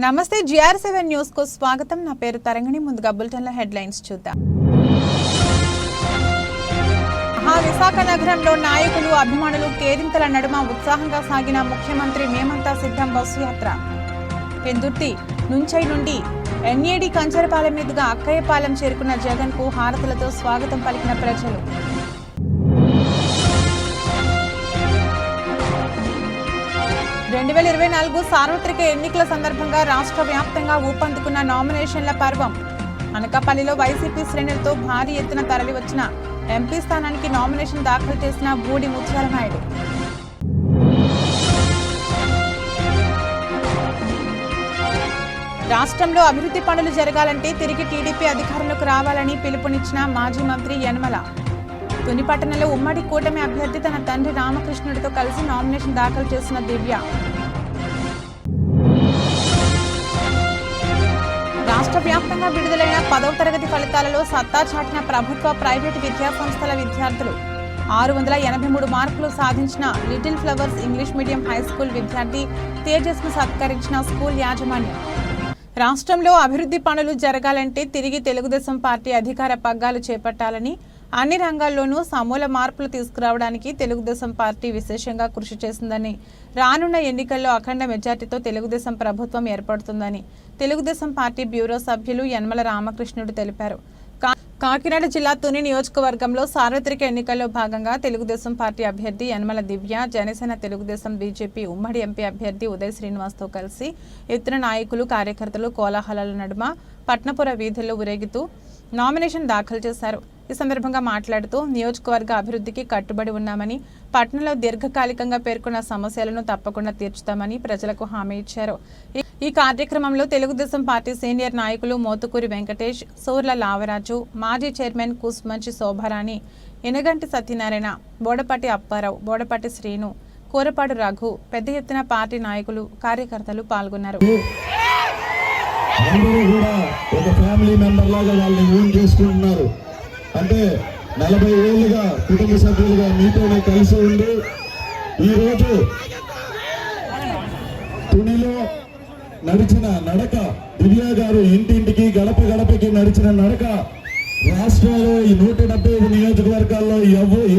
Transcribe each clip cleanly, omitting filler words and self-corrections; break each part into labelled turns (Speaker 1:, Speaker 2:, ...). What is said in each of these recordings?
Speaker 1: నమస్తే GR7 news కు స్వాగతం। నా పేరు తరంగిణి। ముందుగా బులెటిన్ లో హెడ్లైన్స్ చూద్దాం। విశాఖ నగరంలో నాయకులు అభిమానులు కేరింతల నడుమ ఉత్సాహంగా సాగిన ముఖ్యమంత్రి మేమంతా సిద్ధం బస్సు యాత్ర। పెందుర్తి నుంచై నుండి NAD కంచరపాలెం మీదుగా అక్కయ్యపాలెం చేరుకున్న జగన్ కు హారతులతో స్వాగతం పలికిన ప్రజలు। 2024 సార్వత్రిక ఎన్నికల సందర్భంగా రాష్ట్ర వ్యాప్తంగా ఊపందుకున్న నామినేషన్ల పర్వం। అనకాపల్లిలో వైసీపీ శ్రేణులతో భారీ ఎత్తున తరలివచ్చిన ఎంపీ స్థానానికి నామినేషన్ దాఖలు చేసిన బూడి ముత్యాల నాయుడు। రాష్ట్రంలో అభివృద్ధి పనులు జరగాలంటే తిరిగి టీడీపీ అధికారంలోకి రావాలని పిలుపునిచ్చిన మాజీ మంత్రి యనమల। తుని పట్టణంలో ఉమ్మడి కూటమి అభ్యర్థి తన తండ్రి రామకృష్ణుడితో కలిసి నామినేషన్ దాఖలు చేసిన దివ్య। రాష్ట్ర వ్యాప్తంగా విడుదలైన 10వ తరగతి ఫలితాలలో సత్తా చాటిన ప్రభుత్వ ప్రైవేటు విద్యాసంస్థల విద్యార్థులు 683 మార్కులు సాధించిన little flowers English medium high school విద్యార్థి తేజస్ను సత్కరించిన స్కూల్ యాజమాన్యం। రాష్ట్రంలో అభివృద్ధి పనులు జరగాలంటే తిరిగి తెలుగుదేశం పార్టీ అధికార పగ్గాలు చేపట్టాలని, అన్ని రంగాల్లోనూ సమూల మార్పులు తీసుకురావడానికి తెలుగుదేశం పార్టీ విశేషంగా కృషి చేసిందని, రానున్న ఎన్నికల్లో అఖండ మెజార్టీతో తెలుగుదేశం ప్రభుత్వం ఏర్పడుతుందని తెలుగుదేశం పార్టీ బ్యూరో సభ్యులు యనమల రామకృష్ణుడు తెలిపారు। కాకినాడ జిల్లా తుని నియోజకవర్గంలో సార్వత్రిక ఎన్నికల్లో భాగంగా తెలుగుదేశం పార్టీ అభ్యర్థి యనమల దివ్య, జనసేన తెలుగుదేశం బీజేపీ ఉమ్మడి ఎంపీ అభ్యర్థి ఉదయ్ శ్రీనివాస్తో కలిసి ఎత్తున నాయకులు కార్యకర్తలు కోలాహలాల నడుమ పట్నపుర వీధుల్లో ఊరేగుతూ నామినేషన్ దాఖలు చేశారు। ఈ సందర్భంగా మాట్లాడుతూ నియోజకవర్గ అభివృద్ధికి కట్టుబడి ఉన్నామని, పట్టణంలో దీర్ఘకాలికంగా పేర్కొన్న సమస్యలను తప్పకుండా తీర్చుతామని ప్రజలకు హామీ ఇచ్చారు। ఈ కార్యక్రమంలో తెలుగుదేశం పార్టీ సీనియర్ నాయకులు మోతుకూరి వెంకటేష్, సూర్ల లావరాజు, మాజీ చైర్మన్ కుస్మంచి శోభారాణి, ఎనగంటి సత్యనారాయణ, బోడపాటి అప్పారావు, బోడపాటి శ్రీను, కూరపాడు రఘు, పెద్ద ఎత్తున పార్టీ నాయకులు కార్యకర్తలు పాల్గొన్నారు।
Speaker 2: అంటే 40 ఏళ్ళుగా కుటుంబ సభ్యులుగా మీతోనే కలిసి ఉండి ఈరోజు తునిలో నడిచిన నడక, దివ్య గారు ఇంటింటికి గడప గడపకి నడిచిన నడక రాష్ట్రంలో ఈ 175 నియోజకవర్గాల్లో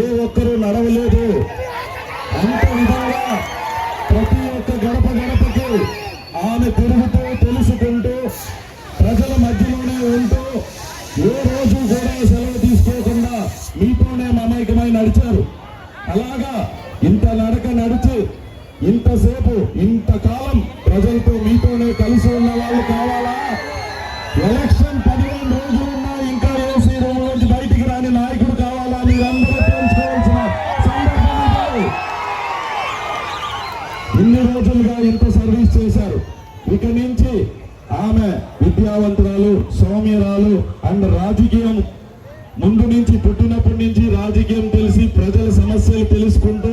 Speaker 2: ఏ ఒక్కరూ నడవలేదు। అంత విధంగా ప్రతి ఒక్క గడప గడపకి ఆమె తిరుగుతూ తెలుసుకుంటూ ప్రజల మధ్యలోనే ఉంటూ ఏ రోజు కూడా సెలవు తీసుకోకుండా మీతోనే మమైకమై నడిచారు। అలాగా ఇంత నడక నడిచి ఇంతసేపు ఇంతకాలం ప్రజలతో మీతోనే కలిసి ఉన్న వాళ్ళు కావాలా? ఎలక్షన్ 15 రోజులున్నా ఇంకా ఏసీ రూమ్ నుంచి బయటికి రాని నాయకుడు కావాలా? మీరందరూ తెలుసుకోవాల్సిన సందర్భం ఇది। ఇన్ని రోజులుగా ఇంత సర్వీస్ చేశారు। ఇక నుంచి ఆమె విద్యావంతురాలు, సౌమ్యరాలు అండ్ రాజకీయం ముందు నుంచి పుట్టినప్పటి నుంచి రాజకీయం తెలిసి ప్రజల సమస్యలు తెలుసుకుంటూ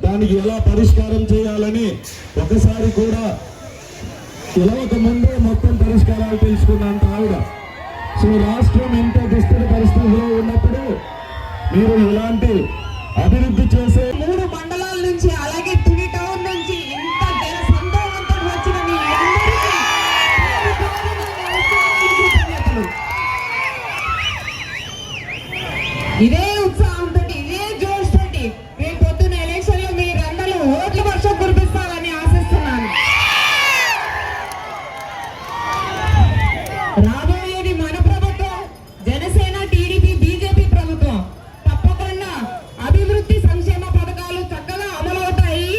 Speaker 2: దానికి ఎలా పరిష్కారం చేయాలని ఒకసారి కూడా తెలవక ముందే మొత్తం పరిష్కారాలు తెలుసుకున్నంత ఆవిడ। సో రాష్ట్రం ఇంత దుస్థిర పరిస్థితుల్లో ఉన్నప్పుడు మీరు ఇలాంటి అభివృద్ధి చేసే
Speaker 3: 3 మండలాల నుంచి అలాగే తుని టౌన్ నుంచి ఇంత సంతోషంతో వచ్చిన మీ ఇదే ఉత్సాహంతో ఇదే జోష్ తోటి రేపు పొద్దున్న ఎలక్షన్ లో మీరందరూ ఓట్ల వర్షం కురిపిస్తారని ఆశిస్తున్నాను। రాబోయేది మన ప్రభుత్వం, జనసేన టీడీపీ బీజేపీ ప్రభుత్వం। తప్పకుండా అభివృద్ధి సంక్షేమ పథకాలు చక్కగా అమలవుతాయి।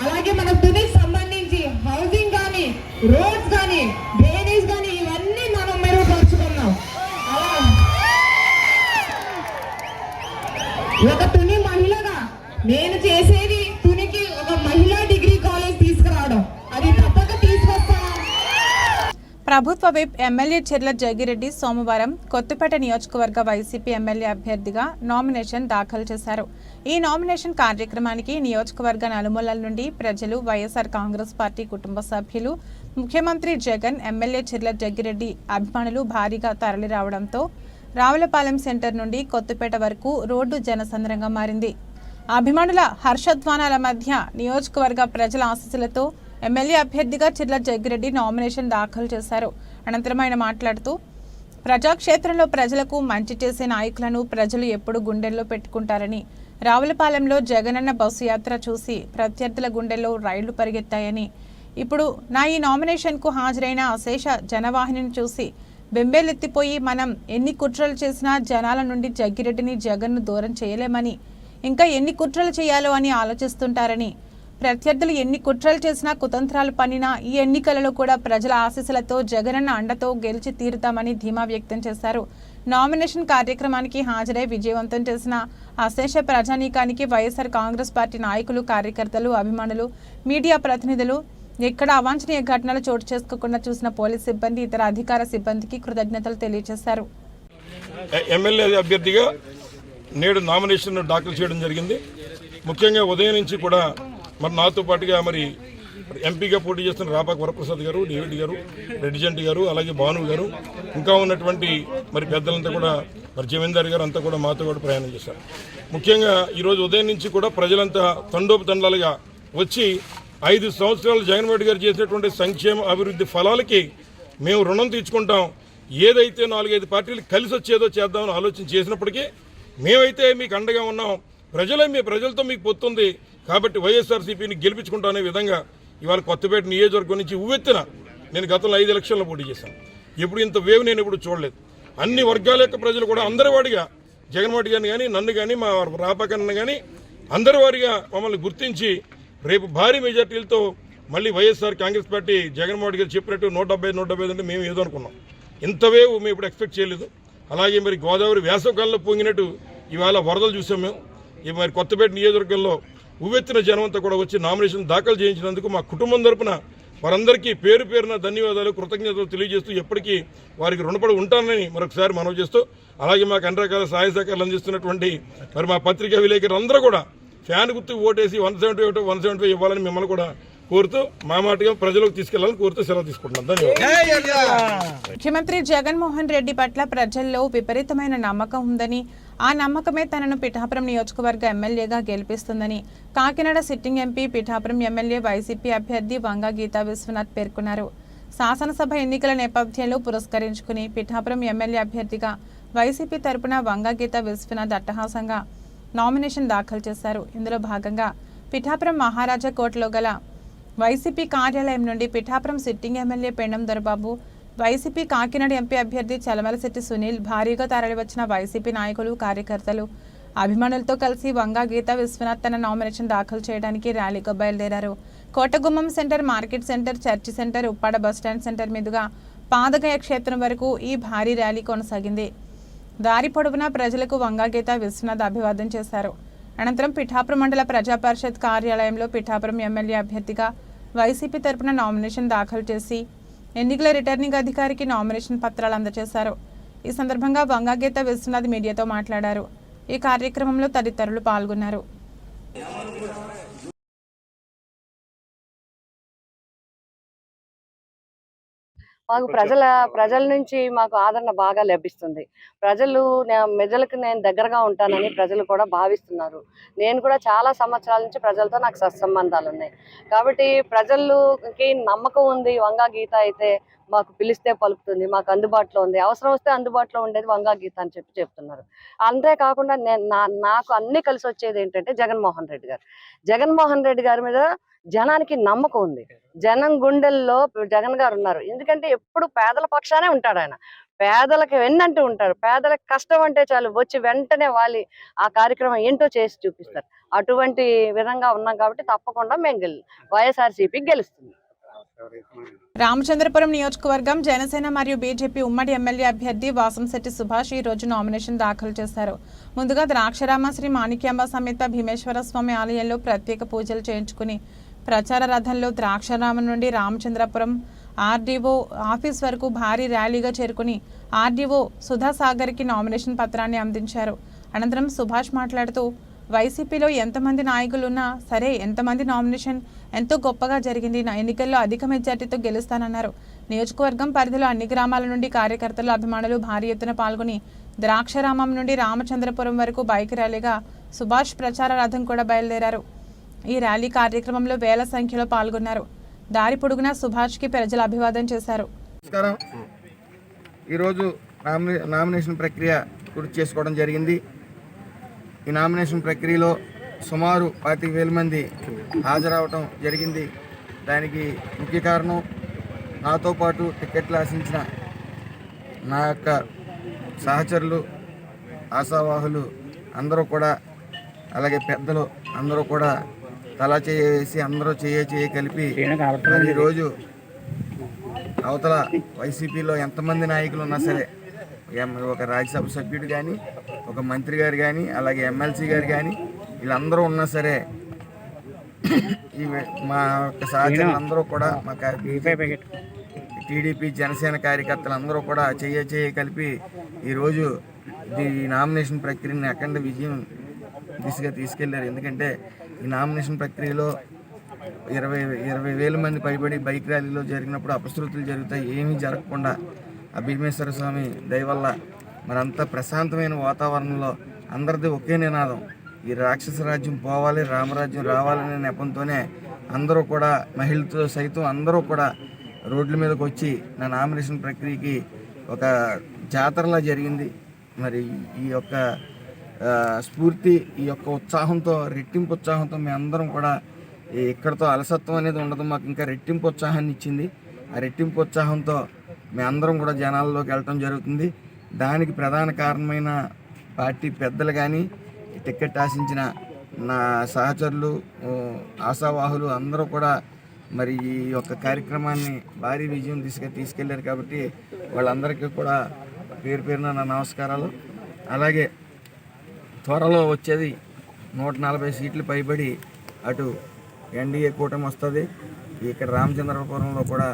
Speaker 3: అలాగే మన తునికి సంబంధించి హౌసింగ్ కానీ, రోడ్స్ కానీ, డ్రైనేజ్ కానీ ఇవన్నీ మనం మెరుగుపరుచుకున్నాం। ఒక తుని మహిళగా నేను చేసేది తునికి ఒక మహిళా డిగ్రీ కాలేజ్ తీసుకురావడం, అది తప్పక తీసుకొస్తాను।
Speaker 1: ప్రభుత్వ విప్ ఎమ్మెల్యే చెర్ల జగ్గిరెడ్డి సోమవారం కొత్తపేట నియోజకవర్గ వైసీపీ ఎమ్మెల్యే అభ్యర్థిగా నామినేషన్ దాఖలు చేశారు। ఈ నామినేషన్ కార్యక్రమానికి నియోజకవర్గ నలుమూలల నుండి ప్రజలు, వైఎస్ఆర్ కాంగ్రెస్ పార్టీ కుటుంబ సభ్యులు, ముఖ్యమంత్రి జగన్, ఎమ్మెల్యే చెర్ల జగ్గిరెడ్డి అభిమానులు భారీగా తరలి రావడంతో రావులపాలెం సెంటర్ నుండి కొత్తపేట వరకు రోడ్డు జనసంద్రంగా మారింది। అభిమానుల హర్షధ్వానాల మధ్య నియోజకవర్గ ప్రజల ఆశీస్సులతో ఎమ్మెల్యే అభ్యర్థిగా చిర్ల జగ్గిరెడ్డి నామినేషన్ దాఖలు చేశారు. అనంతరం ఆయన మాట్లాడుతూ ప్రజాక్షేత్రంలో ప్రజలకు మంచి చేసే నాయకులను ప్రజలు ఎప్పుడు గుండెల్లో పెట్టుకుంటారని, రావులపాలెంలో జగనన్న బస్సు యాత్ర చూసి ప్రత్యర్థుల గుండెల్లో రైళ్లు పరిగెత్తాయని, ఇప్పుడు నా ఈ నామినేషన్కు హాజరైన అశేష జనవాహినిని చూసి బెంబేలెత్తిపోయి మనం ఎన్ని కుట్రలు చేసినా జనాల నుండి జగ్గిరెడ్డిని జగన్ను దూరం చేయలేమని, ఇంకా ఎన్ని కుట్రలు చేయాలో అని ఆలోచిస్తుంటారని, ప్రత్యర్థులు ఎన్ని కుట్రలు చేసినా కుతంత్రాలు పన్నినా ఈ ఎన్నికలలో కూడా ప్రజల ఆశీస్సులతో జగనన్న అండతో గెలిచి తీరుతామని ధీమా వ్యక్తం చేశారు. నామినేషన్ కార్యక్రమానికి హాజరై విజయవంతం చేసిన అశేష ప్రజానీకానికి వైఎస్ఆర్ కాంగ్రెస్ పార్టీ నాయకులు, కార్యకర్తలు, అభిమానులు, మీడియా ప్రతినిధులు, ఎక్కడ అవాంఛనీయ ఘటనలు చోటు చేసుకోకుండా చూసిన పోలీస్ సిబ్బంది, ఇతర అధికార సిబ్బందికి కృతజ్ఞతలు తెలియజేశారు.
Speaker 4: ఎమ్మెల్యే అభ్యర్థిగా నేడు నామినేషన్ దాఖలు చేయడం జరిగింది. ముఖ్యంగా ఉదయం నుంచి కూడా మరి నాతో పాటుగా మరి ఎంపీగా పోటీ చేస్తున్న రాపాక వరప్రసాద్ గారు, డేవిడ్ గారు, రెడ్డిజెంట్ గారు, అలాగే భాను గారు, ఇంకా ఉన్నటువంటి మరి పెద్దలంతా కూడా మరి జమీందార్ గారు అంతా కూడా మాతో కూడా ప్రయాణం చేశారు. ముఖ్యంగా ఈరోజు ఉదయం నుంచి కూడా ప్రజలంతా తండోపతండాలుగా వచ్చి 5 సంవత్సరాలు జగన్మోహన్ రెడ్డి గారు చేసినటువంటి సంక్షేమ అభివృద్ధి ఫలాలకి మేము రుణం తీర్చుకుంటాం, ఏదైతే 4-5 పార్టీలు కలిసి వచ్చేదో చేద్దామని ఆలోచన చేసినప్పటికీ మేమైతే మీకు అండగా ఉన్నాం, ప్రజలతో మీకు పొత్తుంది కాబట్టి వైఎస్ఆర్సీపీని గెలిపించుకుంటామనే విధంగా ఇవాళ కొత్తపేట నియోజకవర్గం నుంచి ఉవ్వెత్తున నేను గతంలో 5 ఎలక్షన్లో పోటీ చేశాను. ఎప్పుడు ఇంత వేవ్ నేను ఎప్పుడు చూడలేదు. అన్ని వర్గాల యొక్క ప్రజలు కూడా అందరి వాడిగా జగన్మోహన్ రెడ్డి గారిని కానీ, నన్ను కానీ, మా రాపాకన్న కానీ అందరి వారిగా మమ్మల్ని గుర్తించి రేపు భారీ మెజార్టీలతో మళ్ళీ వైఎస్ఆర్ కాంగ్రెస్ పార్టీ జగన్మోహన్ రెడ్డి గారు చెప్పినట్టు 175 అంటే మేము ఏదో అనుకున్నాం. ఇంత వేవ్ మేము ఇప్పుడు ఎక్స్పెక్ట్ చేయలేదు. అలాగే మరి గోదావరి వేసవకాలంలో పొంగినట్టు ఇవాళ వరదలు చూసాం మేము. మరి కొత్తపేట నియోజకవర్గంలో ఉవ్వెత్తిన జనమంతా కూడా వచ్చి నామినేషన్ దాఖలు చేయించినందుకు మా కుటుంబం తరపున వారందరికీ పేరు పేరున ధన్యవాదాలు, కృతజ్ఞతలు తెలియజేస్తూ ఎప్పటికీ వారికి రుణపడి ఉంటానని మరొకసారి మనవి చేస్తూ, అలాగే మాకు అన్ని రకాల సహాయ సహకారాలు అందిస్తున్నటువంటి మరి మా పత్రికా విలేకరులు అందరూ కూడా ఫ్యాన్ గుర్తుకు ఓటేసి 175 ఇవ్వాలని మిమ్మల్ని కూడా కోరుతూ మా మాటగా ప్రజలకు తీసుకెళ్లాలని కోరుతూ సెలవు తీసుకుంటున్నాను. ధన్యవాదాలు.
Speaker 1: ముఖ్యమంత్రి జగన్మోహన్ రెడ్డి పట్ల ప్రజల్లో విపరీతమైన నమ్మకం ఉందని, ఆ నమ్మకమే తనను పిఠాపురం నియోజకవర్గ ఎమ్మెల్యేగా గెలిపిస్తుందని Kakinada sitting MP, Pithapuram MLA YCP అభ్యర్థి వంగ గీతా విశ్వనాథ్ పేర్కొన్నారు. శాసనసభ ఎన్నికల నేపథ్యంలో పురస్కరించుకుని పిఠాపురం ఎమ్మెల్యే అభ్యర్థిగా వైసీపీ తరపున వంగ గీతా విశ్వనాథ్ అట్టహాసంగా నామినేషన్ దాఖలు చేశారు. ఇందులో భాగంగా పిఠాపురం మహారాజా కోటలో గల వైసీపీ కార్యాలయం నుండి Pithapuram sitting MLA Pendem Dorababu, YCP Kakinada MP అభ్యర్థి చలమలశెట్టి సునీల్, భారీగా తరలివచ్చిన వైసీపీ నాయకులు, కార్యకర్తలు, అభిమానులతో కలిసి వంగ గీతా విశ్వనాథ్ తన నామినేషన్ దాఖలు చేయడానికి ర్యాలీగా బయలుదేరారు. Kotagummam centre, market centre, church centre, Uppada bus stand centre మీదుగా పాదగయ క్షేత్రం వరకు ఈ భారీ ర్యాలీ కొనసాగింది. దారి పొడవునా ప్రజలకు వంగ గీతా విశ్వనాథ్ అభివాదం చేశారు. అనంతరం పిఠాపురం మండల ప్రజా పరిషత్ కార్యాలయంలో పిఠాపురం ఎమ్మెల్యే అభ్యర్థిగా వైసీపీ తరపున నామినేషన్ దాఖలు చేసి ఎన్నికల రిటర్నింగ్ అధికారికి నామినేషన్ పత్రాలు అందజేశారు. ఈ సందర్భంగా వంగ గీతా విశ్వనాథ్ మీడియాతో మాట్లాడారు. ఈ కార్యక్రమంలో తదితరులు పాల్గొన్నారు.
Speaker 5: మాకు ప్రజల నుంచి మాకు ఆదరణ బాగా లభిస్తుంది. ప్రజలకు నేను దగ్గరగా ఉంటానని ప్రజలు కూడా భావిస్తున్నారు. నేను కూడా చాలా సంవత్సరాల నుంచి ప్రజలతో నాకు సత్సంబంధాలు ఉన్నాయి కాబట్టి ప్రజలకి నమ్మకం ఉంది. వంగ గీత అయితే మాకు పిలిస్తే పలుకుతుంది, మాకు అందుబాటులో ఉంది, అవసరం వస్తే అందుబాటులో ఉండేది వంగ గీత అని చెప్తున్నారు. అంతేకాకుండా నాకు అన్ని కలిసి వచ్చేది ఏంటంటే జగన్మోహన్ రెడ్డి గారి మీద జనానికి నమ్మకం ఉంది. జనం గుండెల్లో జగన్ గారు ఉన్నారు. ఎందుకంటే ఎప్పుడు పేదల పక్షానే ఉంటాడు ఆయన. పేదలకు వెన్నంటూ ఉంటారు. పేదలకు కష్టం అంటే చాలు వచ్చి వెంటనే వాలి ఆ కార్యక్రమం ఏంటో చేసి చూపిస్తారు. అటువంటి విధంగా ఉన్నాం కాబట్టి తప్పకుండా మేము వైఎస్ఆర్సీపీ గెలుస్తుంది.
Speaker 1: రామచంద్రపురం నియోజకవర్గం జనసేన మరియు బీజేపీ ఉమ్మడి ఎమ్మెల్యే అభ్యర్థి వాసంశెట్టి సుభాష్ ఈ రోజు నామినేషన్ దాఖలు చేశారు. ముందుగా ద్రాక్షరామ శ్రీ మాణిక్యాంబ సమేత భీమేశ్వర స్వామి ఆలయంలో ప్రత్యేక పూజలు చేయించుకుని ప్రచార రథంలో ద్రాక్షరామం నుండి రామచంద్రపురం ఆర్డీఓ ఆఫీస్ వరకు భారీ ర్యాలీగా చేరుకుని ఆర్డీఓ సుధాసాగర్కి నామినేషన్ పత్రాన్ని అందించారు. అనంతరం సుభాష్ మాట్లాడుతూ వైసీపీలో ఎంతమంది నాయకులున్నా సరే, ఎంతమంది నామినేషన్ ఎంతో గొప్పగా జరిగింది, ఎన్నికల్లో అధిక మెజార్టీతో గెలుస్తానన్నారు. నియోజకవర్గం పరిధిలో అన్ని గ్రామాల నుండి కార్యకర్తలు, అభిమానులు భారీ ఎత్తున పాల్గొని ద్రాక్షరామం నుండి రామచంద్రపురం వరకు బైక్ ర్యాలీగా సుభాష్ ప్రచార రథం కూడా బయలుదేరారు. ఈ ర్యాలీ కార్యక్రమంలో వేల సంఖ్యలో పాల్గొన్నారు. దారి పొడుగునా సుభాష్కి ప్రజలు అభివాదం చేశారు.
Speaker 6: నమస్కారం. ఈరోజు నామినేషన్ ప్రక్రియ పూర్తి చేసుకోవడం జరిగింది. ఈ నామినేషన్ ప్రక్రియలో సుమారు 25,000 మంది హాజరవటం జరిగింది. దానికి ముఖ్య కారణం నాతో పాటు టికెట్లు ఆశించిన నా యొక్క సహచరులు, ఆశావాహులు అందరూ కూడా, అలాగే పెద్దలు అందరూ కూడా తలా చేసి అందరూ చేయ కలిపి మరి ఈరోజు అవతల వైసీపీలో ఎంతమంది నాయకులు ఉన్నా సరే, ఒక రాజ్యసభ సభ్యుడు కానీ, ఒక మంత్రి గారు కానీ, అలాగే ఎమ్మెల్సీ గారు కానీ, వీళ్ళందరూ ఉన్నా సరే మా యొక్క సహచరులు అందరూ కూడా, మా టీడీపీ జనసేన కార్యకర్తలు అందరూ కూడా చేయ కలిపి ఈరోజు ఈ నామినేషన్ ప్రక్రియని అఖండ విజయం దిశగా తీసుకెళ్లారు. ఎందుకంటే ఈ నామినేషన్ ప్రక్రియలో 20,000 మంది పైబడి బైక్ ర్యాలీలో జరిగినప్పుడు అపశృతులు జరుగుతాయి. ఏమీ జరగకుండా ఆ భీమేశ్వర స్వామి దయ వల్ల మరంతా ప్రశాంతమైన వాతావరణంలో అందరిది ఒకే నినాదం, ఈ రాక్షస రాజ్యం పోవాలి, రామరాజ్యం రావాలనే నెపంతోనే అందరూ కూడా, మహిళలతో సైతం అందరూ కూడా రోడ్ల మీదకి వచ్చి నా నామినేషన్ ప్రక్రియకి ఒక జాతరలా జరిగింది. మరి ఈ యొక్క స్ఫూర్తి, ఈ యొక్క ఉత్సాహంతో, రెట్టింపు ఉత్సాహంతో మీ అందరం కూడా ఇక్కడతో అలసత్వం అనేది ఉండదు, మాకు ఇంకా రెట్టింపు ఉత్సాహాన్ని ఇచ్చింది. ఆ రెట్టింపు ఉత్సాహంతో మీ అందరం కూడా జనాల్లోకి వెళ్ళటం జరుగుతుంది. దానికి ప్రధాన కారణమైన పార్టీ పెద్దలు కానీ, టికెట్ ఆశించిన నా సహచరులు, ఆశావాహులు అందరూ కూడా మరి ఈ యొక్క కార్యక్రమాన్ని భారీ విజయం దిశగా తీసుకెళ్లారు. కాబట్టి వాళ్ళందరికీ కూడా పేరు పేరున నా నమస్కారాలు. అలాగే త్వరలో వచ్చేది 140 సీట్లు పైబడి అటు ఎన్డీఏ కూటమి వస్తుంది. ఇక్కడ రామచంద్రపురంలో కూడా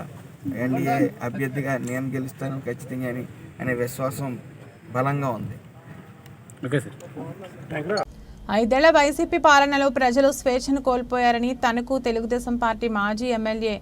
Speaker 6: ఎన్డీఏ అభ్యర్థిగా నేను గెలుస్తాను ఖచ్చితంగా అనే విశ్వాసం బలంగా ఉంది.
Speaker 7: Okay sir.
Speaker 1: 5 ఏళ్ల వైసీపీ పాలనలో ప్రజలు స్వేచ్ఛను కోల్పోయారని తనకు తెలుగుదేశం పార్టీ మాజీ ఎమ్మెల్యే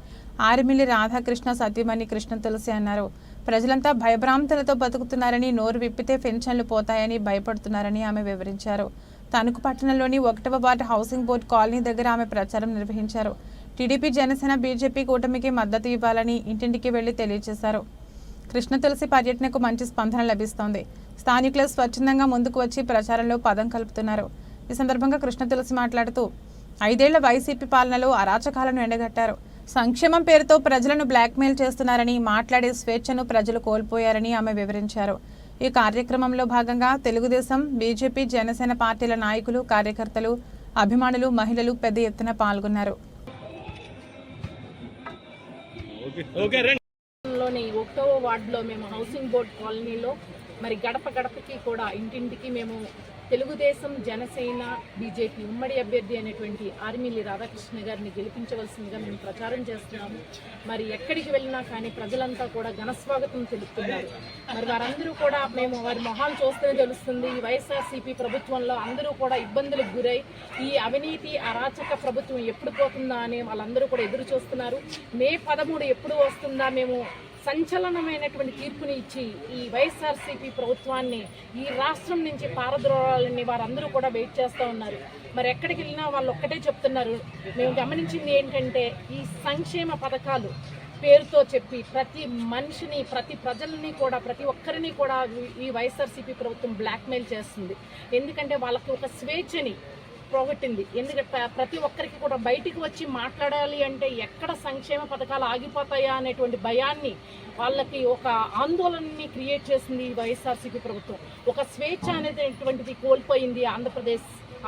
Speaker 1: ఆరిమిల్లి రాధాకృష్ణ సతీమణి కృష్ణ తులసి అన్నారు. ప్రజలంతా భయభ్రాంతులతో బతుకుతున్నారని, నోరు విప్పితే పెన్షన్లు పోతాయని భయపడుతున్నారని ఆమె వివరించారు. తణుకు పట్టణంలోని 1వ వార్డు హౌసింగ్ బోర్డు కాలనీ దగ్గర ఆమె ప్రచారం నిర్వహించారు. టీడీపీ, జనసేన, బీజేపీ కూటమికి మద్దతు ఇవ్వాలని ఇంటింటికి వెళ్లి తెలియజేశారు. కృష్ణ తులసి పర్యటనకు మంచి స్పందన లభిస్తోంది. స్థానికులు స్వచ్ఛందంగా ముందుకు వచ్చి ప్రచారంలో పదం కలుపుతున్నారు. ఈ సందర్భంగా కృష్ణ తులసి మాట్లాడుతూ 5 ఏళ్ల వైసీపీ పాలనలో అరాచకాలను ఎండగట్టారు. సంక్షేమం పేరుతో ప్రజలను బ్లాక్మెయిల్ చేస్తున్నారని, మాట్లాడే స్వేచ్ఛను ప్రజలు కోల్పోయారని ఆమె వివరించారు. ఈ కార్యక్రమంలో భాగంగా తెలుగుదేశం, బీజేపీ, జనసేన పార్టీల నాయకులు, కార్యకర్తలు, అభిమానులు, మహిళలు పెద్ద ఎత్తున పాల్గొన్నారు.
Speaker 8: లోని 1వ వార్డులో మేము హౌసింగ్ బోర్డ్ కాలనీలో మరి గడప గడపకి కూడా ఇంటింటికి మేము తెలుగుదేశం, జనసేన, బీజేపీ ఉమ్మడి అభ్యర్థి అనేటువంటి ఆరిమిల్లి రాధాకృష్ణ గారిని గెలిపించవలసిందిగా మేము ప్రచారం చేస్తున్నాము. మరి ఎక్కడికి వెళ్ళినా కానీ ప్రజలంతా కూడా ఘనస్వాగతం తెలుపుతున్నారు. మరి వారందరూ కూడా మేము వారి మొహాలు చూస్తేనే తెలుస్తుంది, ఈ వైఎస్ఆర్సీపీ ప్రభుత్వంలో అందరూ కూడా ఇబ్బందులకు గురై ఈ అవినీతి అరాచక ప్రభుత్వం ఎప్పుడు పోతుందా అని వాళ్ళందరూ కూడా ఎదురు చూస్తున్నారు. మే 13 ఎప్పుడు వస్తుందా, మేము సంచలనమైనటువంటి తీర్పుని ఇచ్చి ఈ వైఎస్ఆర్సీపీ ప్రభుత్వాన్ని ఈ రాష్ట్రం నుంచి పారద్రోలాలని వారందరూ కూడా వెయిట్ చేస్తూ ఉన్నారు. మరి ఎక్కడికి వెళ్ళినా వాళ్ళు ఒక్కటే చెప్తున్నారు. మేము గమనించింది ఏంటంటే, ఈ సంక్షేమ పథకాలు పేరుతో చెప్పి ప్రతి మనిషిని, ప్రతి ప్రజల్ని కూడా, ప్రతి ఒక్కరిని కూడా ఈ వైఎస్ఆర్సీపీ ప్రభుత్వం బ్లాక్మెయిల్ చేస్తుంది. ఎందుకంటే వాళ్ళకి ఒక స్వేచ్ఛని పోగొట్టింది. ఎందుకంటే ప్రతి ఒక్కరికి కూడా బయటికి వచ్చి మాట్లాడాలి అంటే ఎక్కడ సంక్షేమ పథకాలు ఆగిపోతాయా అనేటువంటి భయాన్ని, వాళ్ళకి ఒక ఆందోళనని క్రియేట్ చేసింది ఈ వైఎస్ఆర్సీపీ ప్రభుత్వం. ఒక స్వేచ్ఛ అనేటువంటిది కోల్పోయింది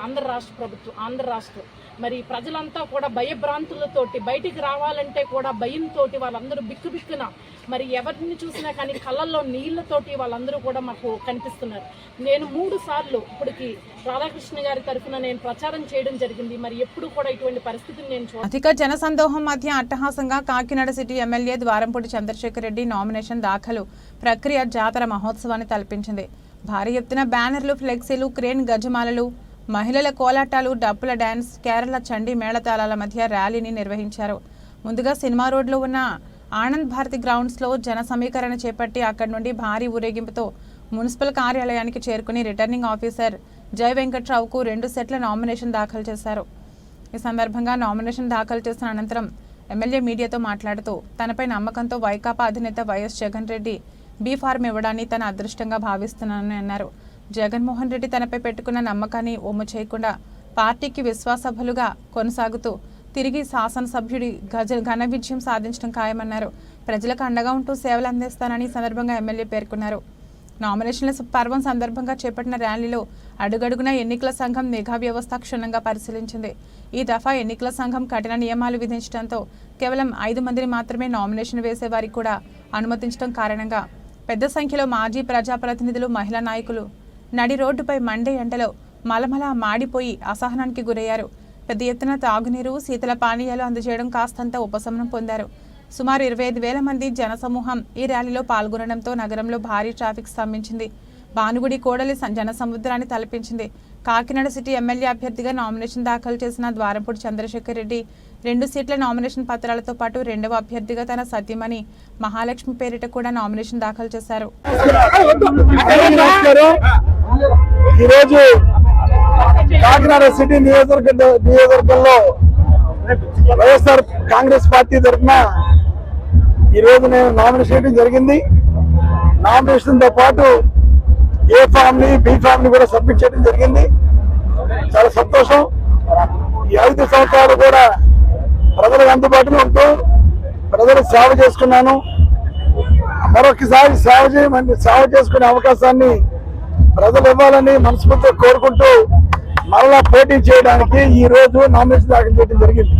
Speaker 8: ఆంధ్ర రాష్ట్ర ప్రభుత్వం, ఆంధ్ర రాష్ట్రం. మరి ప్రజలంతా కూడా భయభ్రాంతులతోటి బయటికి రావాలంటే కూడా భయంతో వాళ్ళందరూ బిక్కుబిక్కున, మరి ఎవరిని చూసినా కానీ కళ్ళల్లో నీళ్లతోటి వాళ్ళందరూ కూడా మాకు కనిపిస్తున్నారు. నేను 3 సార్లు ఇప్పటికి రాధాకృష్ణ గారి తరఫున నేను ప్రచారం చేయడం జరిగింది. మరి ఎప్పుడు కూడా ఇటువంటి పరిస్థితిని నేను
Speaker 1: అధిక జనసందోహం మధ్య అట్టహాసంగా Kakinada city MLA Dwarampudi Chandrashekar Reddy nomination దాఖలు ప్రక్రియ జాతర మహోత్సవాన్ని తలపించింది. భారీ ఎత్తున బ్యానర్లు, ఫ్లెక్సీలు, క్రేన్ గజమాలలు, మహిళల కోలాటాలు, డప్పుల డ్యాన్స్, కేరళ చండీ మేళతాళాల మధ్య ర్యాలీని నిర్వహించారు. ముందుగా సినిమా రోడ్లో ఉన్న ఆనంద్ భారతి గ్రౌండ్స్లో జన సమీకరణ చేపట్టి అక్కడి నుండి భారీ ఊరేగింపుతో మున్సిపల్ కార్యాలయానికి చేరుకుని రిటర్నింగ్ ఆఫీసర్ జై వెంకట్రావుకు 2 సెట్ల నామినేషన్ దాఖలు చేశారు. ఈ సందర్భంగా నామినేషన్ దాఖలు చేసిన అనంతరం ఎమ్మెల్యే మీడియాతో మాట్లాడుతూ తనపై నమ్మకంతో వైకాపా అధినేత వైఎస్ జగన్ రెడ్డి బీ ఫార్మ్ ఇవ్వడాన్ని తన అదృష్టంగా భావిస్తున్నానని అన్నారు. జగన్మోహన్ రెడ్డి తనపై పెట్టుకున్న నమ్మకాన్ని ఒమ్ము చేయకుండా పార్టీకి విశ్వాసభలుగా కొనసాగుతూ తిరిగి శాసనసభ్యుడి ఘన విజయం సాధించడం ఖాయమన్నారు. ప్రజలకు అండగా ఉంటూ సేవలు అందిస్తానని సందర్భంగా ఎమ్మెల్యే పేర్కొన్నారు. నామినేషన్ల పర్వం సందర్భంగా చేపట్టిన ర్యాలీలో అడుగడుగున ఎన్నికల సంఘం నిఘా వ్యవస్థ క్షుణ్ణంగా పరిశీలించింది. ఈ దఫా ఎన్నికల సంఘం కఠిన నియమాలు విధించడంతో కేవలం 5 మందిని మాత్రమే నామినేషన్ వేసేవారికి కూడా అనుమతించడం కారణంగా పెద్ద సంఖ్యలో మాజీ ప్రజాప్రతినిధులు, మహిళా నాయకులు నడి రోడ్డుపై మండే ఎండలో మలమల మాడిపోయి అసహనానికి గురయ్యారు. పెద్ద ఎత్తున తాగునీరు, శీతల పానీయాలు అందజేయడం కాస్తంత ఉపశమనం పొందారు. సుమారు 25,000 మంది జనసమూహం ఈ ర్యాలీలో పాల్గొనడంతో నగరంలో భారీ ట్రాఫిక్ స్తంభించింది. భానుగుడి కోడలి జనసముద్రాన్ని తలపించింది. కాకినాడ సిటీ ఎమ్మెల్యే అభ్యర్థిగా నామినేషన్ దాఖలు చేసిన ద్వారంపూడి చంద్రశేఖర్ రెడ్డి 2 సీట్ల నామినేషన్ పత్రాలతో పాటు 2వ అభ్యర్థిగా తన సతీమణి మహాలక్ష్మి పేరిట కూడా నామినేషన్ దాఖలు చేశారు.
Speaker 2: ఈరోజు కాకినాడ సిటీ నియోజకవర్గంలో వైఎస్ఆర్ కాంగ్రెస్ పార్టీ తరఫున ఈరోజు నేను నామినేషన్ చేయడం జరిగింది. నామినేషన్ తో పాటు ఏ ఫామ్ ని, బి ఫామ్ ని కూడా సబ్మిట్ చేయడం జరిగింది. చాలా సంతోషం. ఈ 5 సంవత్సరాలు కూడా ప్రజలకు అందుబాటులో ఉంటూ ప్రజలకు సేవ చేసుకున్నాను. మరొకసారి సేవ చేసుకునే అవకాశాన్ని ప్రజలు ఇవ్వాలని మనస్ఫూర్తిగా కోరుకుంటూ మరలా పోటీ చేయడానికి ఈ రోజు నామినేషన్ దాఖలు చేయడం జరిగింది.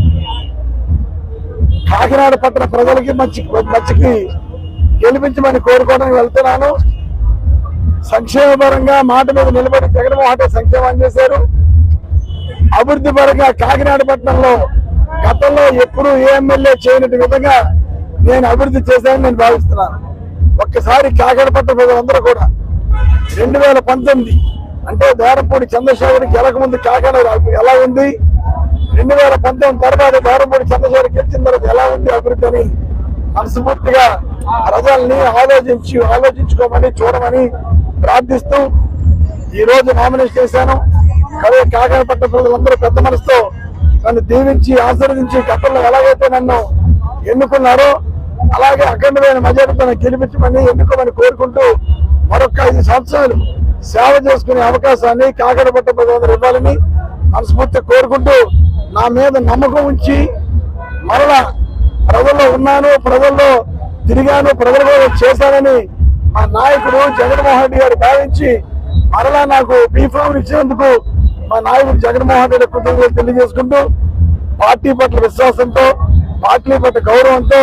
Speaker 2: కాకినాడ పట్టణ ప్రజలకి మంచికి గెలిపించమని కోరుకోవడానికి వెళ్తున్నాను. సంక్షేమపరంగా మాట మీద నిలబడి జగన్మోహన్ రెడ్డి సంక్షేమం చేశారు. అభివృద్ధి పరంగా కాకినాడ పట్టణంలో గతంలో ఎప్పుడూ ఏ ఎమ్మెల్యే చేయనట్టు విధంగా నేను అభివృద్ధి చేశానని నేను భావిస్తున్నాను. ఒక్కసారి కాకినాడ పట్టణ ప్రజలందరూ కూడా 2019 అంటే ద్వారంపూడి చంద్రశేఖర్ గెలకముందు కాకినాడ ఎలా ఉంది, 2019 తర్వాత ద్వారంపూడి చంద్రశేఖర్ గెలిచిన తర్వాత ఎలా ఉంది అభివృద్ధి అని మనస్ఫూర్తిగా ప్రజల్ని ఆలోచించుకోమని చూడమని ప్రార్థిస్తూ ఈ రోజు నామినేషన్ చేశాను. కాకినాడ పట్టణ ప్రజలందరూ పెద్ద మనసుతో నన్ను దీవించి ఆశీర్వదించి గతంలో ఎలాగైతే నన్ను ఎన్నుకున్నారో అలాగే అఖండమైన మెజారిటీతో గెలిపించమని ఎన్నుకోమని కోరుకుంటూ మరొక 5 సంవత్సరాలు సేవ చేసుకునే అవకాశాన్ని కాకినాడ పట్టణ ప్రజలందరూ ఇవ్వాలని మనస్ఫూర్తిగా కోరుకుంటూ నా మీద నమ్మకం ఉంచి మరలా ప్రజల్లో ఉన్నాను, ప్రజల్లో తిరిగాను, ప్రజలు చేశానని మా నాయకుడు జగన్మోహన్ రెడ్డి గారు భావించి మరలా నాకు బీఫామ్ ఇచ్చినందుకు మా నాయకుడు జగన్మోహన్ రెడ్డి కృతజ్ఞతలు తెలియజేసుకుంటూ పార్టీ పట్ల విశ్వాసంతో, పార్టీ పట్ల గౌరవంతో,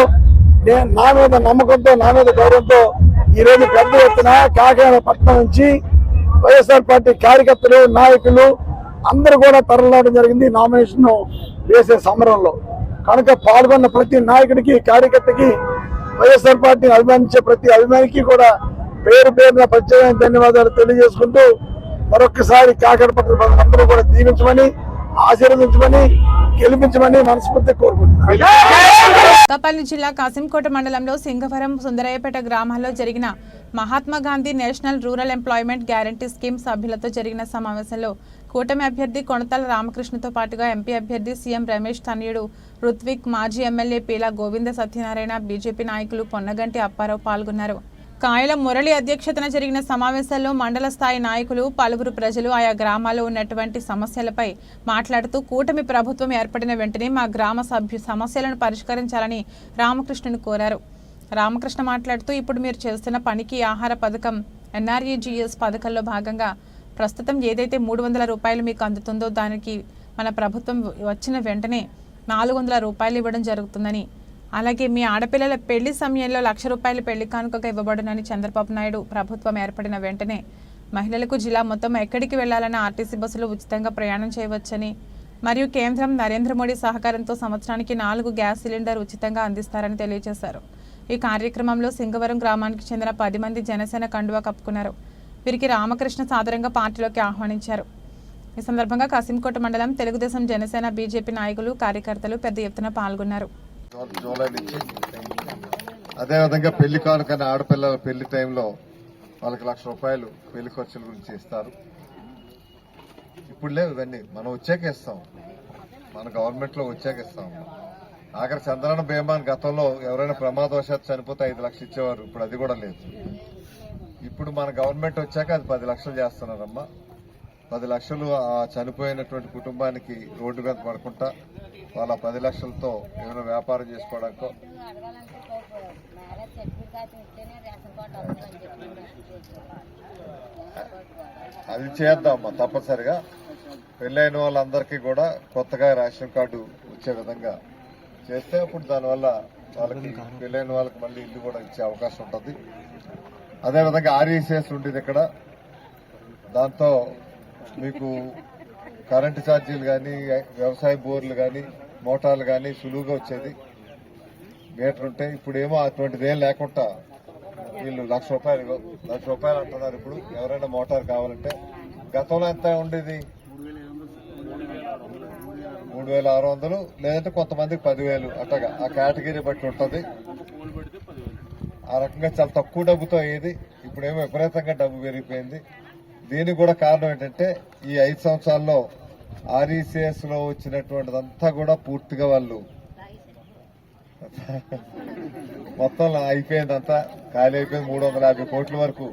Speaker 2: నా మీద నమ్మకంతో, నా మీద గౌరవంతో ఈ రోజు పెద్ద ఎత్తున కాకినాడ పట్టణం నుంచి వైఎస్ఆర్ పార్టీ కార్యకర్తలు, నాయకులు అందరూ కూడా తరలిరావడం జరిగింది నామినేషన్ వేసే సమరంలో. కనుక పాల్గొన్న ప్రతి నాయకుడికి, కార్యకర్తకి, వైఎస్ఆర్ పార్టీని అభిమానించే ప్రతి అభిమానికి కూడా పేరు పేరున ప్రత్యేకమైన ధన్యవాదాలు తెలియజేసుకుంటూ మరొకసారి కాకినాడ పట్టణ అందరూ కూడా దీవించమని, ఆశీర్వదించమని, గెలిపించమని మనస్ఫూర్తిగా కోరుకుంటున్నాను.
Speaker 1: అనకాపల్లి జిల్లా కాసింకోట మండలంలో సింగవరం, సుందరయ్యపేట గ్రామాల్లో జరిగిన Mahatma Gandhi national rural employment guarantee scheme సభ్యులతో జరిగిన సమావేశంలో కూటమి అభ్యర్థి కొణతాల రామకృష్ణతో పాటుగా ఎంపీ అభ్యర్థి సీఎం రమేష్ తనయుడు రుత్విక్, మాజీ ఎమ్మెల్యే పీలా గోవింద సత్యనారాయణ, బీజేపీ నాయకులు పొన్నగంటి అప్పారావు పాల్గొన్నారు. కాయల మురళి అధ్యక్షతన జరిగిన సమావేశంలో మండల స్థాయి నాయకులు, పలువురు ప్రజలు ఆయా గ్రామాల్లో ఉన్నటువంటి సమస్యలపై మాట్లాడుతూ కూటమి ప్రభుత్వం ఏర్పడిన వెంటనే మా గ్రామ సమస్యలను పరిష్కరించాలని రామకృష్ణను కోరారు. రామకృష్ణ మాట్లాడుతూ ఇప్పుడు మీరు చేస్తున్న పనికి ఆహార పథకం NREGS పథకంలో భాగంగా ప్రస్తుతం ఏదైతే 300 రూపాయలు మీకు అందుతుందో దానికి మన ప్రభుత్వం వచ్చిన వెంటనే 400 రూపాయలు ఇవ్వడం జరుగుతుందని, అలాగే మీ ఆడపిల్లల పెళ్లి సమయంలో 1,00,000 రూపాయలు పెళ్లి కానుకగా ఇవ్వబడునని చంద్రబాబు నాయుడు ప్రభుత్వం ఏర్పడిన వెంటనే మహిళలకు జిల్లా మొత్తం ఎక్కడికి వెళ్లాలన్న ఆర్టీసీ బస్సులు ఉచితంగా ప్రయాణం చేయవచ్చని, మరియు కేంద్రం నరేంద్ర మోడీ సహకారంతో సంవత్సరానికి 4 గ్యాస్ సిలిండర్ ఉచితంగా అందిస్తారని తెలియజేశారు. ఈ కార్యక్రమంలో సింగవరం గ్రామానికి చెందిన 10 మంది జనసేన కండువా కప్పుకున్నారు. వీరికి రామకృష్ణ సాదరంగా పార్టీలోకి ఆహ్వానించారు. ఈ సందర్భంగా కాసింకోట మండలం తెలుగుదేశం, జనసేన, బీజేపీ నాయకులు, కార్యకర్తలు పెద్ద ఎత్తున పాల్గొన్నారు.
Speaker 9: జూలై నుంచి అదేవిధంగా పెళ్లి కానుకని ఆడపిల్లల పెళ్లి టైంలో వాళ్ళకి 1,00,000 రూపాయలు పెళ్లి ఖర్చుల గురించి ఇస్తారు. ఇప్పుడు లేవు ఇవన్నీ, మనం వచ్చాక ఇస్తాం, మన గవర్నమెంట్ లో వచ్చాక ఇస్తాం. ఆఖరి చంద్రన్న బీమాన్ గతంలో ఎవరైనా ప్రమాదవశాత్తు చనిపోతే 5 లక్షలు ఇచ్చేవారు, ఇప్పుడు అది కూడా లేదు. ఇప్పుడు మన గవర్నమెంట్ వచ్చాక అది 10 లక్షలు చేస్తున్నారమ్మా. 10 లక్షలు ఆ చనిపోయినటువంటి కుటుంబానికి రోడ్డు మీద పడకుండా వాళ్ళ 10 లక్షలతో ఏమైనా వ్యాపారం చేసుకోవడానికో అది చేద్దామమ్మా. తప్పనిసరిగా పెళ్ళైన వాళ్ళందరికీ కూడా కొత్తగా రేషన్ కార్డు వచ్చే విధంగా చేస్తే అప్పుడు దానివల్ల వాళ్ళకి పెళ్ళైన వాళ్ళకి మళ్ళీ ఇల్లు కూడా ఇచ్చే అవకాశం ఉంటుంది. అదేవిధంగా ఆర్ఈసీఎస్ ఉండేది ఇక్కడ, దాంతో మీకు కరెంటు ఛార్జీలు కానీ వ్యవసాయ బోర్లు కానీ మోటార్లు కానీ సులువుగా వచ్చేది మీటర్ ఉంటే. ఇప్పుడేమో అటువంటిది ఏం లేకుండా వీళ్ళు ₹1,00,000 అంటున్నారు. ఇప్పుడు ఎవరైనా మోటార్ కావాలంటే గతంలో ఎంత ఉండేది? 3,600, లేదంటే కొంతమందికి 10,000 అట్టగా ఆ కేటగిరీ బట్టి ఉంటుంది. ఆ రకంగా చాలా తక్కువ డబ్బుతో అయ్యేది, ఇప్పుడేమో విపరీతంగా డబ్బు పెరిగిపోయింది. దీనికి కూడా కారణం ఏంటంటే ఈ 5 సంవత్సరాల్లో ఆర్ఈసీఎస్ లో వచ్చినటువంటిదంతా కూడా పూర్తిగా వాళ్ళు మొత్తం అయిపోయింది, అంతా ఖాళీ అయిపోయింది. 350 కోట్ల వరకు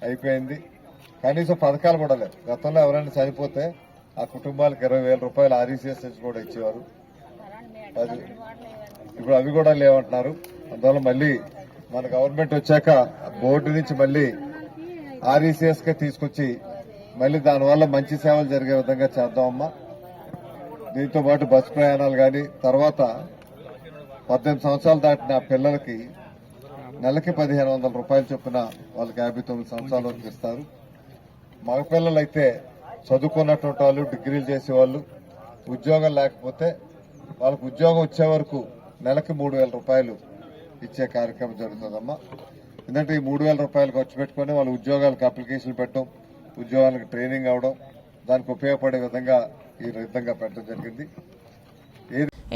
Speaker 9: అయిపోయింది. కనీసం పథకాలు కూడా లేవు. గతంలో ఎవరైనా చనిపోతే ఆ కుటుంబాలకు ₹20,000 ఆర్ఈసీఎస్ నుంచి కూడా ఇచ్చేవారు. ఇప్పుడు అవి కూడా లేవంటున్నారు. అందువల్ల మళ్ళీ మన గవర్నమెంట్ వచ్చాక బోర్డు నుంచి మళ్ళీ ఆర్ఈసీఎస్ కే తీసుకొచ్చి మళ్ళీ దానివల్ల మంచి సేవలు జరిగే విధంగా చేద్దామమ్మా. దీంతో పాటు బస్సు ప్రయాణాలు కానీ, తర్వాత 18 సంవత్సరాలు దాటిన పిల్లలకి నెలకి ₹1,500 చొప్పున వాళ్ళకి 59 సంవత్సరాల వరకు ఇస్తారు. మగపిల్లలు అయితే చదువుకున్నటువంటి వాళ్ళు, డిగ్రీలు చేసేవాళ్ళు, ఉద్యోగం లేకపోతే వాళ్ళకి ఉద్యోగం వచ్చే వరకు నెలకి ₹3,000 ఇచ్చే కార్యక్రమం జరుగుతుందమ్మా. ఎందుకంటే ఈ ₹3,000 ఖర్చు పెట్టుకుని వాళ్ళ ఉద్యోగాలకు అప్లికేషన్లు పెట్టడం, ఉద్యోగాలకు ట్రైనింగ్ అవడం, దానికి ఉపయోగపడే విధంగా ఈ విధంగా పెట్టడం జరిగింది.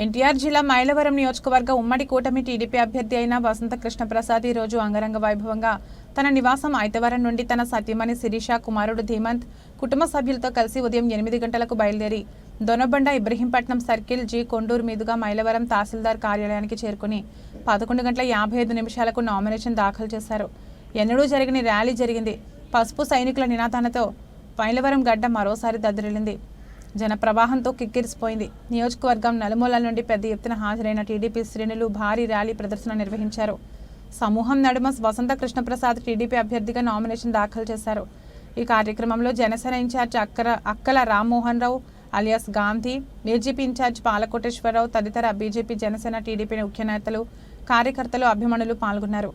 Speaker 1: ఎన్టీఆర్ జిల్లా మైలవరం నియోజకవర్గ ఉమ్మడి కూటమి టీడీపీ అభ్యర్థి అయిన వసంత కృష్ణప్రసాద్ ఈ రోజు అంగరంగ వైభవంగా తన నివాసం ఐతవరం నుండి తన సతీమణి శిరీష, కుమారుడు ధీమంత్ కుటుంబ సభ్యులతో కలిసి ఉదయం 8 గంటలకు బయలుదేరి దొనబండ ఇబ్రహీంపట్నం సర్కిల్ జి కొండూరు మీదుగా మైలవరం తహసీల్దార్ కార్యాలయానికి చేరుకుని 11:55 నామినేషన్ దాఖలు చేశారు. ఎన్నడూ జరగని ర్యాలీ జరిగింది. పసుపు సైనికుల నినాదాలతో మైలవరం గడ్డ మరోసారి దద్దరిల్లింది. జనప్రవాహంతో కిక్కిరిసిపోయింది. నియోజకవర్గం నలుమూలల నుండి పెద్ద ఎత్తున హాజరైన టీడీపీ శ్రేణులు భారీ ర్యాలీ ప్రదర్శన నిర్వహించారు. సమూహం నడుమ వసంత కృష్ణప్రసాద్ టీడీపీ అభ్యర్థిగా నామినేషన్ దాఖలు చేశారు. ఈ కార్యక్రమంలో జనసేన ఇన్ఛార్జ్ అక్కల Rammohan Rao alias Gandhi, BJP incharge పాలకోటేశ్వరరావు తదితర బీజేపీ, జనసేన, టీడీపీ ముఖ్య నేతలు, కార్యకర్తలు, అభిమానులు పాల్గొన్నారు.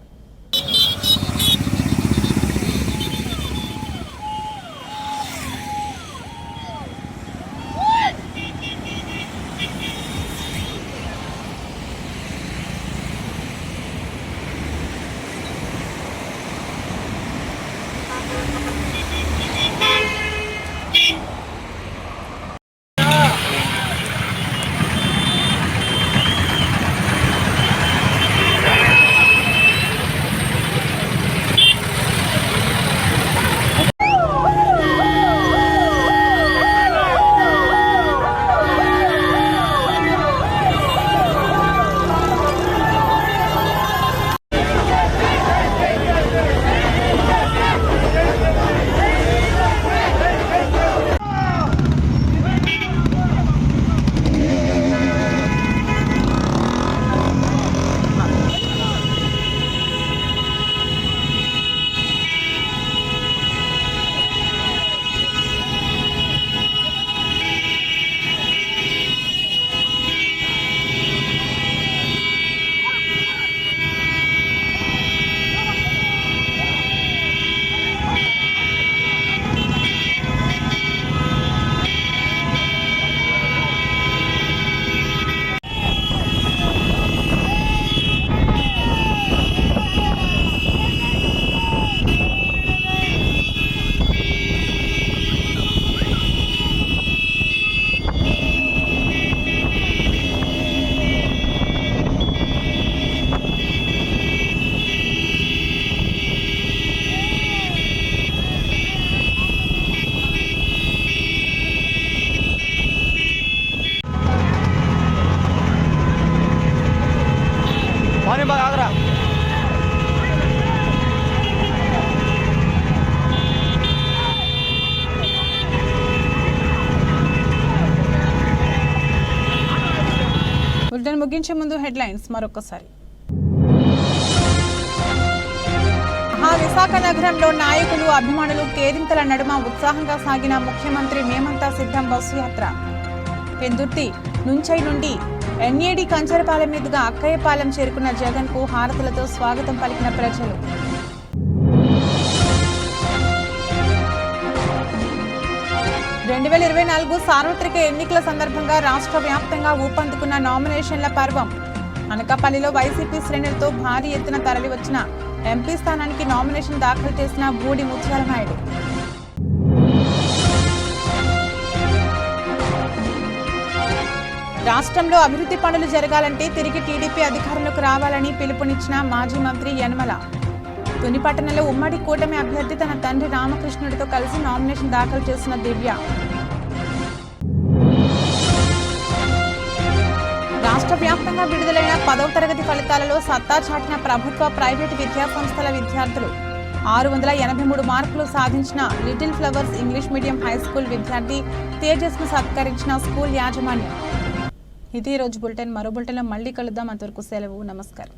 Speaker 1: ముగించే ముందు హెడ్లైన్స్ మరొకసారి. విశాఖ నగరంలో నాయకులు అభిమానులు కేరింతల నడుమ ఉత్సాహంగా సాగిన ముఖ్యమంత్రి మేమంతా సిద్ధం బస్సు యాత్ర. పెందుర్తి నుంచై నుండి ఎన్ఏడి కంచరపాలెం మీదుగా అక్కయ్యపాలెం చేరుకున్న జగన్ కు హారతులతో స్వాగతం పలికిన ప్రజలు. సార్వత్రిక ఎన్నికల సందర్భంగా రాష్ట్ర వ్యాప్తంగా ఊపందుకున్న నామినేషన్ల పర్వం. అనకాపల్లిలో వైసీపీ శ్రేణులతో భారీ ఎత్తున తరలివచ్చిన ఎంపీ స్థానానికి నామినేషన్ దాఖలు చేసిన బూడి ముత్యాల నాయుడు. రాష్ట్రంలో అభివృద్ధి పనులు జరగాలంటే తిరిగి టీడీపీ అధికారంలోకి రావాలని పిలుపునిచ్చిన మాజీ మంత్రి యనమల. తుని పట్టణంలో ఉమ్మడి కూటమి అభ్యర్థి తన తండ్రి రామకృష్ణుడితో కలిసి నామినేషన్ దాఖలు చేసిన దివ్య. రాష్ట్ర వ్యాప్తంగా విడుదలైన 10వ తరగతి ఫలితాలలో సత్తా చాటిన ప్రభుత్వ ప్రైవేటు విద్యా సంస్థల విద్యార్థులు 683 మార్కులు సాధించిన little flowers English medium high school విద్యార్థి తేజస్ను సత్కరించిన స్కూల్ యాజమాన్యం. ఇది రోజు బులెటిన్. మరో బులెటిన్లో మళ్ళీ కలుద్దాం. అంతవరకు సెలవు. నమస్కారం.